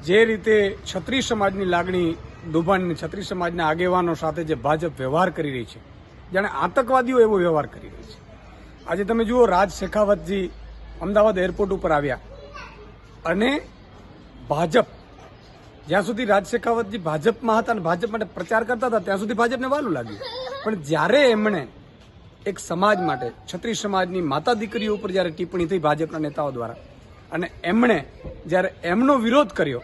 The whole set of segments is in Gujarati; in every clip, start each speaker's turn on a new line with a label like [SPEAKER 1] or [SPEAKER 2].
[SPEAKER 1] જે રીતે છત્રી સમાજની લાગણી દુભાણીને છત્રી સમાજના આગેવાનો સાથે જે ભાજપ વ્યવહાર કરી રહી છે, જાણે આતંકવાદીઓ એવો વ્યવહાર કરી રહી છે. આજે તમે જુઓ, રાજ શેખાવતજી અમદાવાદ એરપોર્ટ ઉપર આવ્યા અને ભાજપ, જ્યાં સુધી રાજ શેખાવતજી ભાજપમાં હતા અને ભાજપ માટે પ્રચાર કરતા હતા ત્યાં સુધી ભાજપને વાલું લાગ્યું. પણ જ્યારે એમણે એક સમાજ માટે, છત્રી સમાજની માતા દીકરીઓ ઉપર જ્યારે ટિપ્પણી થઈ ભાજપના નેતાઓ દ્વારા અને એમણે જ્યારે એમનો વિરોધ કર્યો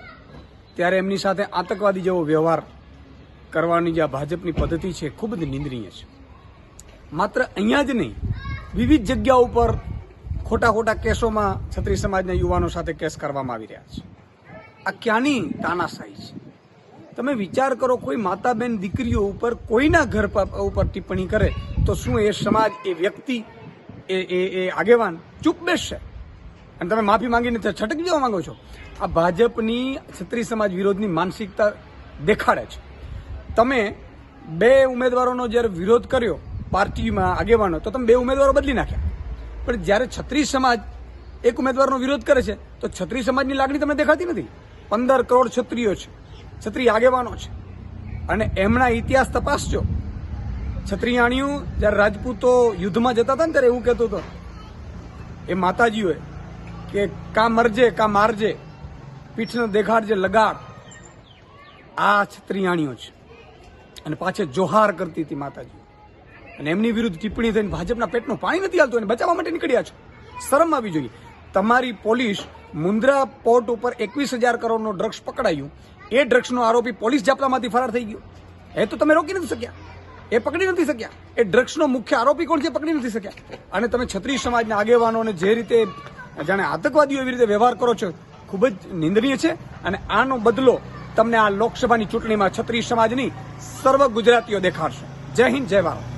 [SPEAKER 1] ત્યારે એમની સાથે આતંકવાદી જેવો વ્યવહાર કરવાની જે ભાજપની પદ્ધતિ છે ખૂબ જ નિંદનીય છે. માત્ર અહીંયા જ નહીં, વિવિધ જગ્યાઓ ઉપર ખોટા ખોટા કેસોમાં છત્રી સમાજના યુવાનો સાથે કેસ કરવામાં આવી રહ્યા છે. આ ક્યાંની તાનાશાહી છે? તમે વિચાર કરો, કોઈ માતા બેન દીકરીઓ ઉપર કોઈના ઘર ઉપર ટિપ્પણી કરે તો શું એ સમાજ, એ વ્યક્તિ, એ આગેવાન ચૂપ બેસશે અને તમે માફી માંગીને છટકી જવા માંગો છો? આ ભાજપની છત્રી સમાજ વિરોધની માનસિકતા દેખાડે છે. તમે બે ઉમેદવારોનો જ્યારે વિરોધ કર્યો પાર્ટીમાં આગેવાનો, તો તમે બે ઉમેદવારો બદલી નાખ્યા. પણ જ્યારે છત્રી સમાજ એક ઉમેદવારનો વિરોધ કરે છે તો છત્રી સમાજની લાગણી તમને દેખાતી નથી. 15 કરોડ છત્રીઓ છે, છત્રી આગેવાનો છે અને એમના ઇતિહાસ તપાસજો. છત્રીયાણીઓ જ્યારે રાજપૂતો યુદ્ધમાં જતા હતા ને ત્યારે એવું કહેતો હતો એ માતાજીઓએ કે કા મરજે કા મારજે, પીઠનો દેખાડજે લગાડ. આ છત્રીયાણીઓ છે અને પાછે જોહાર કરતી હતી માતાજી. અને એમની વિરુદ્ધ ટિપ્પણી થઈને ભાજપના પેટનું પાણી નથી હાલતું અને બચાવવા માટે નીકળ્યા છો. શરમ આવી જોઈએ. તમારી પોલીસ મુન્દ્રા પોર્ટ ઉપર 21,000 કરોડનો ડ્રગ્સ પકડાયું, એ ડ્રગ્સનો આરોપી પોલીસ જાપ્તામાંથી ફરાર થઈ ગયો. એ તો તમે રોકી નથી શક્યા, એ પકડી નથી શક્યા. એ ડ્રગ્સનો મુખ્ય આરોપી કોણ છે પકડી નથી શક્યા. અને તમે છત્રી સમાજના આગેવાનોને જે રીતે જાણે આતંકવાદીઓ એવી રીતે વ્યવહાર કરો છો, ખૂબ જ નિંદનીય છે. અને આનો બદલો તમને આ લોકસભાની ચૂંટણીમાં છત્રી સમાજની સર્વ ગુજરાતીઓ દેખાડશે. જય હિન્દ, જય ભારત.